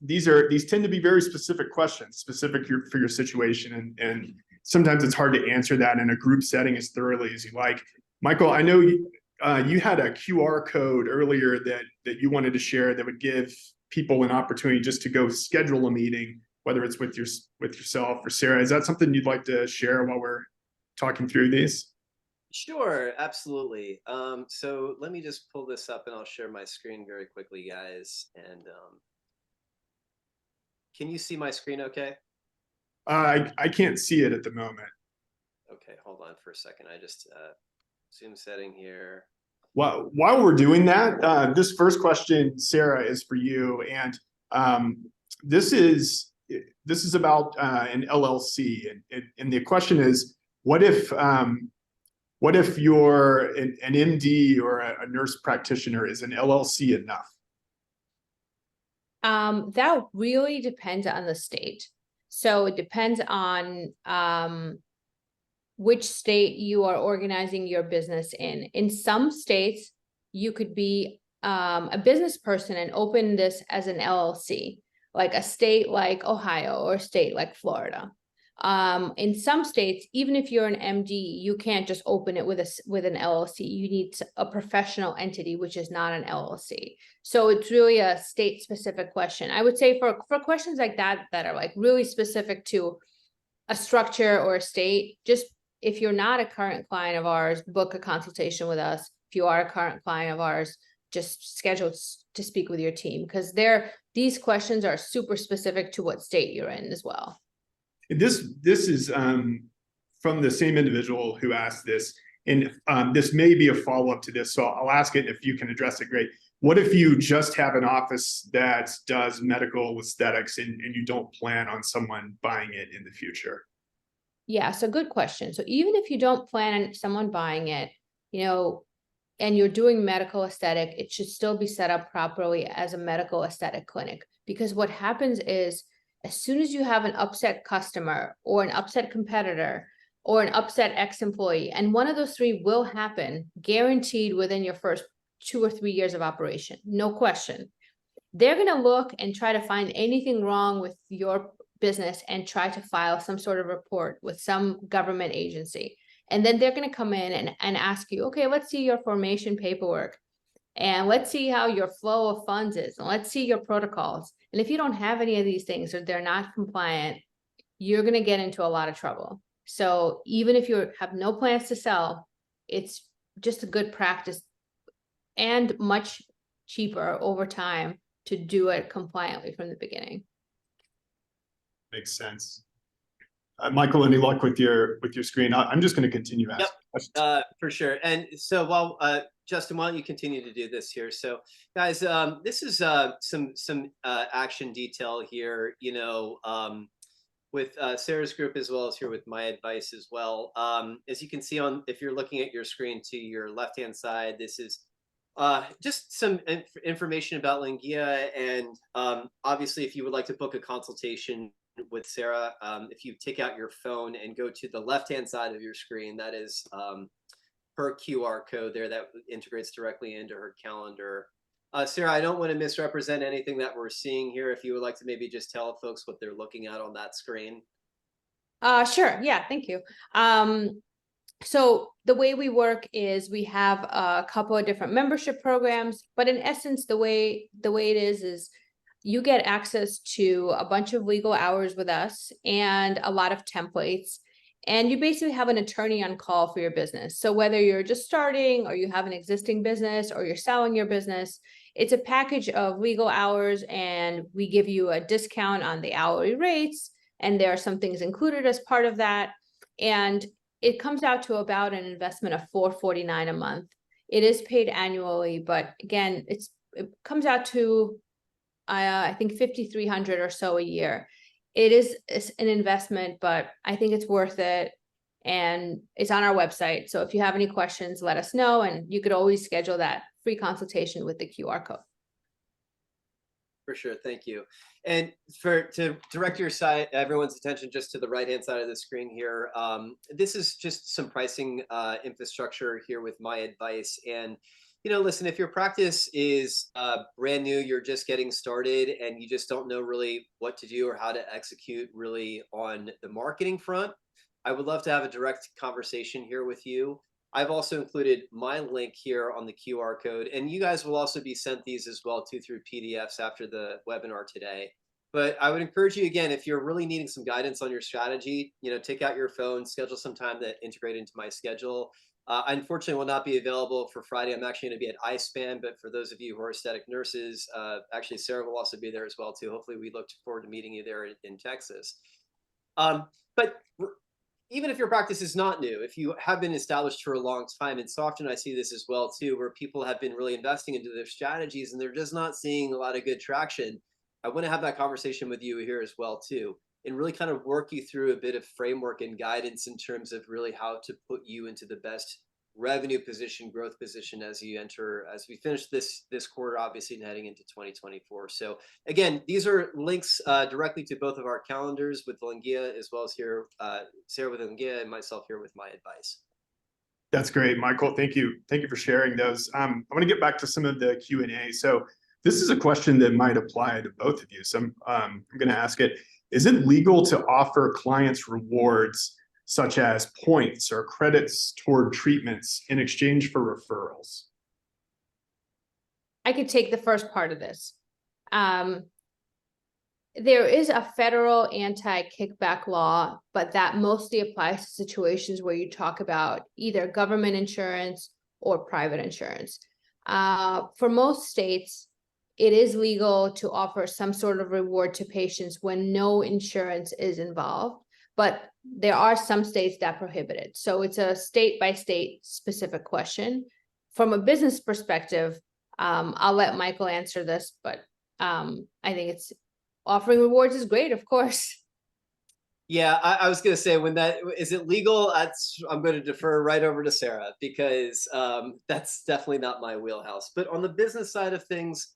these tend to be very specific questions, specific for your situation, and sometimes it's hard to answer that in a group setting as thoroughly as you like. Michael, I know you had a QR code earlier that you wanted to share that would give people an opportunity just to go schedule a meeting, whether it's with yourself or Sarah. Is that something you'd like to share while we're talking through these? Sure, absolutely. So let me just pull this up, and I'll share my screen very quickly, guys. And can you see my screen okay? I can't see it at the moment. Okay, hold on for a second. I just Zoom setting here. Well, while we're doing that, this first question, Sarah, is for you, and this is about an LLC, and the question is, what if you're an MD or a nurse practitioner? Is an LLC enough? That really depends on the state. So it depends on which state you are organizing your business in. In some states, you could be a business person and open this as an LLC, like a state like Ohio or a state like Florida. In some states, even if you're an MD, you can't just open it with an LLC. You need a professional entity, which is not an LLC. So it's really a state specific question. I would say for questions like that are like really specific to a structure or a state, just if you're not a current client of ours, book a consultation with us. If you are a current client of ours, just schedule to speak with your team, because these questions are super specific to what state you're in as well. This is from the same individual who asked this, and this may be a follow-up to this, so I'll ask it. If you can address it, great. What if you just have an office that does medical aesthetics and you don't plan on someone buying it in the future? Yeah, so good question. So even if you don't plan on someone buying it, and you're doing medical aesthetic, it should still be set up properly as a medical aesthetic clinic. Because what happens is, as soon as you have an upset customer or an upset competitor or an upset ex-employee, and one of those three will happen, guaranteed within your first 2 or 3 years of operation, no question, they're going to look and try to find anything wrong with your business and try to file some sort of report with some government agency. And then they're going to come in and ask you, okay, let's see your formation paperwork, and let's see how your flow of funds is, and let's see your protocols. And if you don't have any of these things, or they're not compliant, you're going to get into a lot of trouble. So even if you have no plans to sell, it's just a good practice and much cheaper over time to do it compliantly from the beginning. Makes sense. Michael, any luck with your screen? I'm just going to continue asking questions. For sure. And so while Justin, why don't you continue to do this here? So guys, this is some action detail here, with Sarah's group, as well as here with MyAdvice as well. As you can see if you're looking at your screen to your left-hand side, this is just some information about Lengea. And obviously, if you would like to book a consultation with Sara, if you take out your phone and go to the left-hand side of your screen, that is her QR code there that integrates directly into her calendar. Sara, I don't want to misrepresent anything that we're seeing here. If you would like to maybe just tell folks what they're looking at on that screen. Sure. Yeah, thank you. So the way we work is we have a couple of different membership programs, but in essence, the way it is you get access to a bunch of legal hours with us and a lot of templates. And you basically have an attorney on call for your business. So whether you're just starting or you have an existing business or you're selling your business, it's a package of legal hours, and we give you a discount on the hourly rates. And there are some things included as part of that. And it comes out to about an investment of $449 a month. It is paid annually, but again, it comes out to I think $5,300 or so a year. It's an investment, but I think it's worth it, and it's on our website. So if you have any questions, let us know, and you could always schedule that free consultation with the QR code. For sure, thank you. And to direct everyone's attention just to the right-hand side of the screen here, this is just some pricing infrastructure here with MyAdvice. And listen, if your practice is brand new, you're just getting started, and you just don't know really what to do or how to execute really on the marketing front, I would love to have a direct conversation here with you. I've also included my link here on the QR code, and you guys will also be sent these as well too through PDFs after the webinar today. But I would encourage you, again, if you're really needing some guidance on your strategy, take out your phone, schedule some time to integrate into my schedule. I unfortunately will not be available for Friday. I'm actually going to be at iSpan, but for those of you who are aesthetic nurses, actually Sara will also be there as well too. Hopefully we look forward to meeting you there in Texas. But even if your practice is not new, if you have been established for a long time, and so often I see this as well too, where people have been really investing into their strategies and they're just not seeing a lot of good traction. I want to have that conversation with you here as well too, and really kind of work you through a bit of framework and guidance in terms of really how to put you into the best revenue position, growth position as we finish this quarter, obviously, and heading into 2024. So again, these are links directly to both of our calendars with Lengea, as well as here, Sara with Lengea and myself here with MyAdvice. That's great, Michael. Thank you. Thank you for sharing those. I want to get back to some of the Q&A. So this is a question that might apply to both of you. So I'm going to ask it. Is it legal to offer clients rewards such as points or credits toward treatments in exchange for referrals? I could take the first part of this. There is a federal anti-kickback law, but that mostly applies to situations where you talk about either government insurance or private insurance. For most states, it is legal to offer some sort of reward to patients when no insurance is involved, but there are some states that prohibit it. So it's a state by state specific question. From a business perspective, I'll let Michael answer this, but I think it's offering rewards is great, of course. Yeah, I was going to say, when that is it legal? I'm going to defer right over to Sara, because that's definitely not my wheelhouse. But on the business side of things,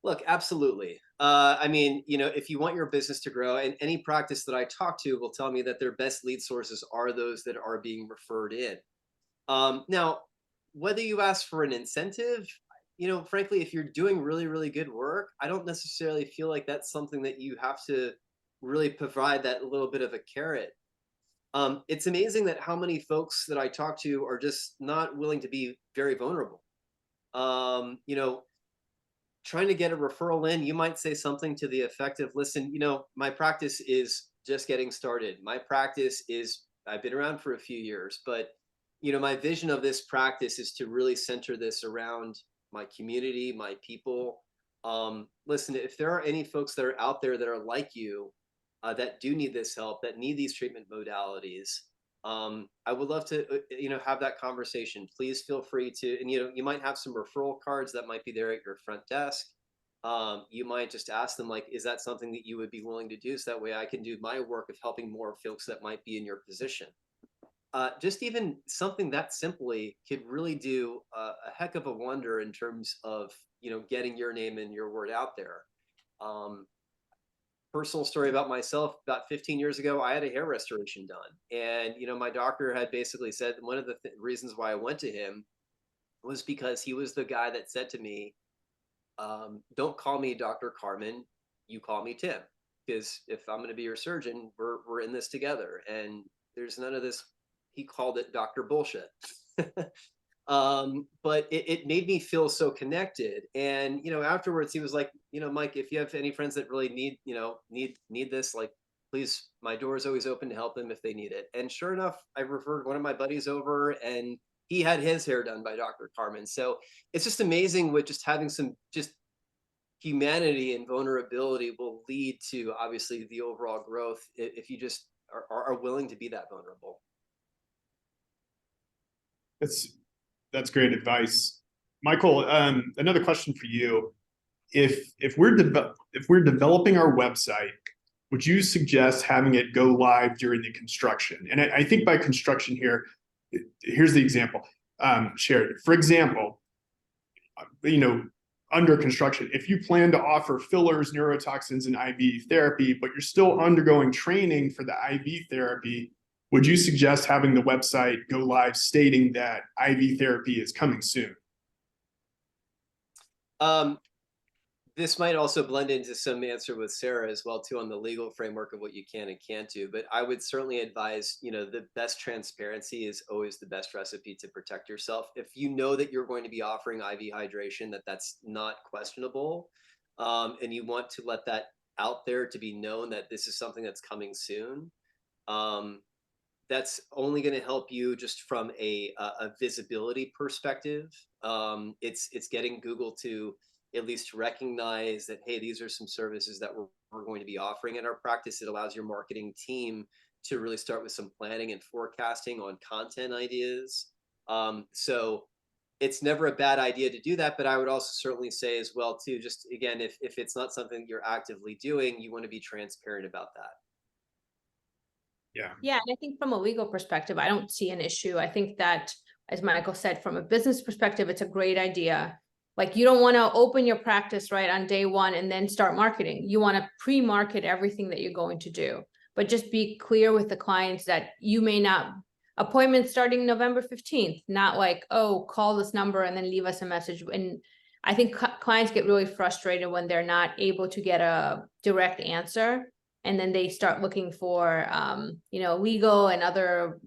look, absolutely. I mean, if you want your business to grow, and any practice that I talk to will tell me that their best lead sources are those that are being referred in. Now, whether you ask for an incentive, frankly, if you're doing really, really good work, I don't necessarily feel like that's something that you have to really provide that little bit of a carrot. It's amazing that how many folks that I talk to are just not willing to be very vulnerable. Trying to get a referral in, you might say something to the effect of, listen, my practice is just getting started. I've been around for a few years, but my vision of this practice is to really center this around my community, my people. Listen, if there are any folks that are out there that are like you, that do need this help, that need these treatment modalities, I would love to, have that conversation. Please feel free to, and you might have some referral cards that might be there at your front desk. You might just ask them, like, is that something that you would be willing to do? So that way I can do my work of helping more folks that might be in your position. Just even something that simply could really do a heck of a wonder in terms of, getting your name and your word out there. Personal story about myself: about 15 years ago, I had a hair restoration done. And, my doctor had basically said one of the reasons why I went to him was because he was the guy that said to me, don't call me Dr. Carmen, you call me Tim. Because if I'm going to be your surgeon, we're in this together. And there's none of this, he called it Dr. Bullshit. But it made me feel so connected. And, afterwards he was like, Mike, if you have any friends that really need this, like, please, my door is always open to help them if they need it. And sure enough, I referred one of my buddies over, and he had his hair done by Dr. Carmen. So it's just amazing with just having some just humanity and vulnerability will lead to, obviously, the overall growth if you just are willing to be that vulnerable. That's great advice, Michael. Another question for you: if we're developing our website, would you suggest having it go live during the construction? And I think by construction here, here's the example shared. For example, under construction, if you plan to offer fillers, neurotoxins, and IV therapy, but you're still undergoing training for the IV therapy, would you suggest having the website go live stating that IV therapy is coming soon? This might also blend into some answer with Sara as well too, on the legal framework of what you can and can't do. But I would certainly advise, the best transparency is always the best recipe to protect yourself. If you know that you're going to be offering IV hydration, that's not questionable, and you want to let that out there to be known that this is something that's coming soon, that's only going to help you just from a visibility perspective. It's getting Google to at least recognize that, hey, these are some services that we're going to be offering in our practice. It allows your marketing team to really start with some planning and forecasting on content ideas. So it's never a bad idea to do that, but I would also certainly say as well too, just again, if it's not something you're actively doing, you want to be transparent about that. Yeah. Yeah, and I think from a legal perspective, I don't see an issue. I think that, as Michael said, from a business perspective, it's a great idea. Like, you don't want to open your practice right on day one and then start marketing. You want to pre-market everything that you're going to do, but just be clear with the clients that you may not appointment starting November 15th, not like, oh, call this number and then leave us a message. And I think clients get really frustrated when they're not able to get a direct answer. And then they start looking for, legal and other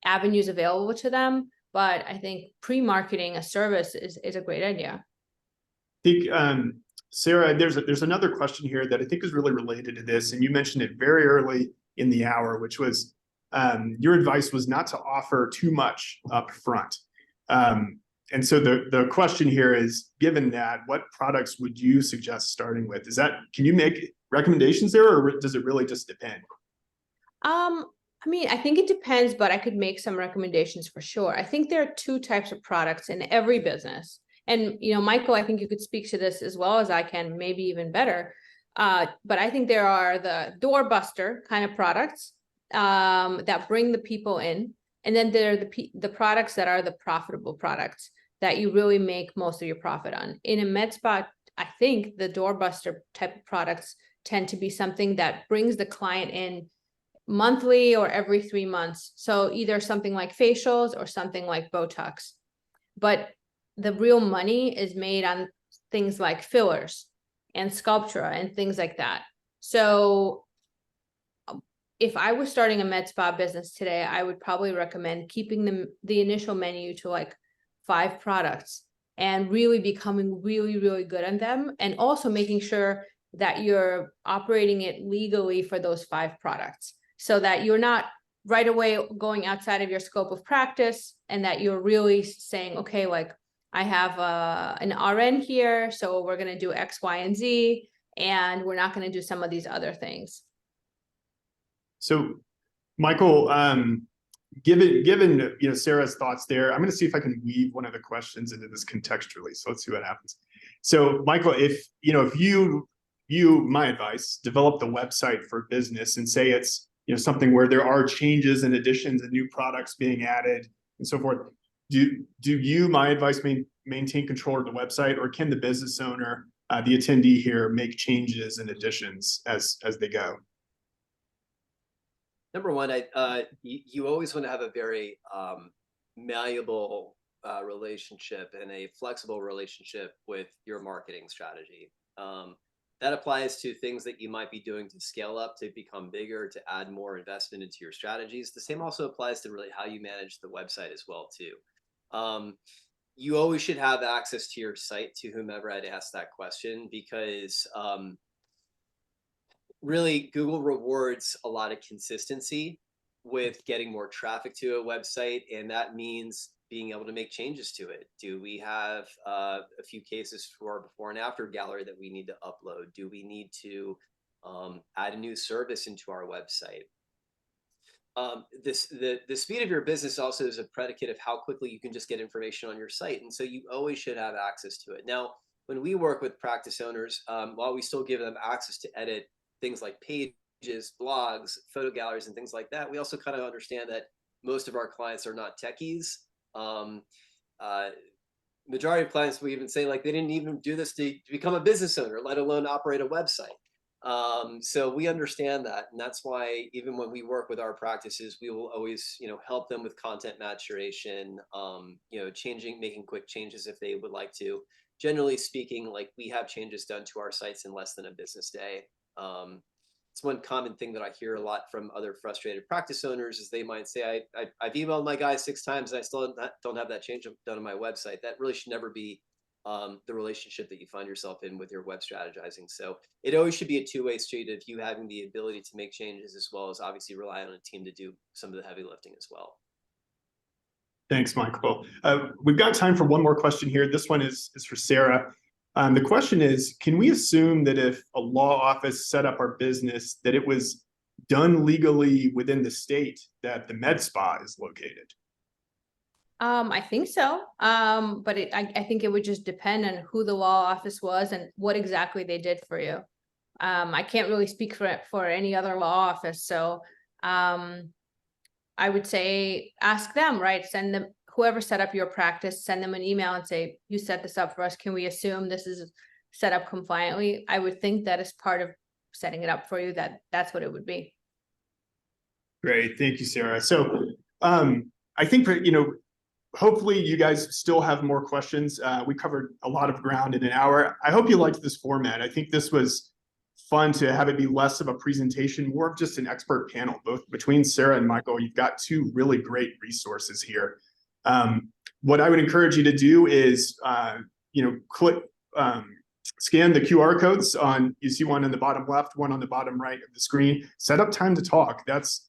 avenues available to them. But I think pre-marketing a service is a great idea. I think, Sara, there's another question here that I think is really related to this, and you mentioned it very early in the hour, which was your advice was not to offer too much up front. And so the question here is, given that, what products would you suggest starting with? Can you make recommendations there, or does it really just depend? I mean, I think it depends, but I could make some recommendations for sure. I think there are two types of products in every business. And, Michael, I think you could speak to this as well as I can, maybe even better. But I think there are the doorbuster kind of products that bring the people in. And then there are the products that are the profitable products that you really make most of your profit on. In a med spa, I think the doorbuster type of products tend to be something that brings the client in monthly or every 3 months. So either something like facials or something like Botox. But the real money is made on things like fillers and Sculptra and things like that. So if I was starting a med spa business today, I would probably recommend keeping the initial menu to like 5 products and really becoming really, really good at them. And also making sure that you're operating it legally for those 5 products, so that you're not right away going outside of your scope of practice, and that you're really saying, okay, like, I have an RN here, so we're going to do X, Y, and Z, and we're not going to do some of these other things. So, Michael, given Sara's thoughts there, I'm going to see if I can weave one of the questions into this contextually. So let's see what happens. So, Michael, if you MyAdvice, develop the website for business, and say it's something where there are changes and additions and new products being added and so forth, do you, MyAdvice, maintain control of the website, or can the business owner, the attendee here, make changes and additions as they go? Number one, you always want to have a very malleable relationship and a flexible relationship with your marketing strategy. That applies to things that you might be doing to scale up, to become bigger, to add more investment into your strategies. The same also applies to really how you manage the website as well too. You always should have access to your site, to whomever I'd ask that question, because really Google rewards a lot of consistency with getting more traffic to a website, and that means being able to make changes to it. Do we have a few cases for our before and after gallery that we need to upload? Do we need to add a new service into our website? The speed of your business also is a predicate of how quickly you can just get information on your site. And so you always should have access to it. Now, when we work with practice owners, while we still give them access to edit things like pages, blogs, photo galleries, and things like that, we also kind of understand that most of our clients are not techies. Majority of clients, we even say, like, they didn't even do this to become a business owner, let alone operate a website. So we understand that, and that's why even when we work with our practices, we will always, help them with content maturation, making quick changes if they would like to. Generally speaking, like, we have changes done to our sites in less than a business day. It's one common thing that I hear a lot from other frustrated practice owners is they might say, I've emailed my guy 6 times and I still don't have that change done on my website. That really should never be the relationship that you find yourself in with your web strategizing. So it always should be a two-way street of you having the ability to make changes, as well as obviously rely on a team to do some of the heavy lifting as well. Thanks, Michael. We've got time for one more question here. This one is for Sara. The question is, can we assume that if a law office set up our business, that it was done legally within the state that the med spa is located? I think so. But I think it would just depend on who the law office was and what exactly they did for you. I can't really speak for any other law office. So, I would say, ask them, right? Send them, whoever set up your practice, send them an email and say, you set this up for us. Can we assume this is set up compliantly? I would think that as part of setting it up for you, that's what it would be. Great. Thank you, Sarah. So, I think, hopefully you guys still have more questions. We covered a lot of ground in an hour. I hope you liked this format. I think this was fun to have it be less of a presentation, more of just an expert panel, both between Sara and Michael. You've got two really great resources here. What I would encourage you to do is, click, scan the QR codes you see one on the bottom left, one on the bottom right of the screen, set up time to talk. That's,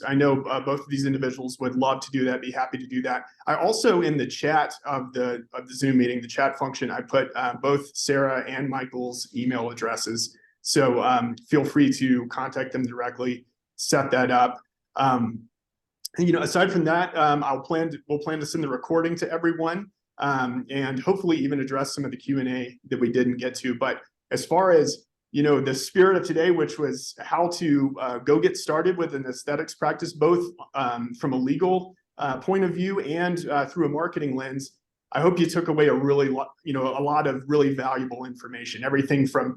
I know both of these individuals would love to do that, be happy to do that. I also, in the chat of the Zoom meeting, the chat function, I put both Sara and Michael's email addresses. So feel free to contact them directly, set that up. Aside from that, we'll plan to send the recording to everyone, and hopefully even address some of the Q&A that we didn't get to. But as far as the spirit of today, which was how to go get started with an aesthetics practice, both from a legal point of view and through a marketing lens, I hope you took away a lot of really valuable information. Everything from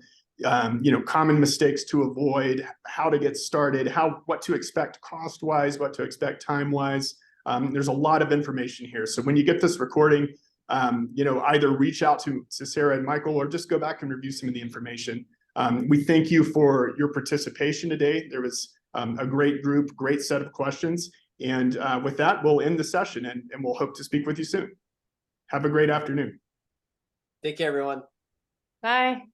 common mistakes to avoid, how to get started, what to expect cost-wise, what to expect time-wise. There's a lot of information here. So when you get this recording, either reach out to Sara and Michael or just go back and review some of the information. We thank you for your participation today. There was a great group, great set of questions. And with that, we'll end the session and we'll hope to speak with you soon. Have a great afternoon. Take care, everyone. Bye.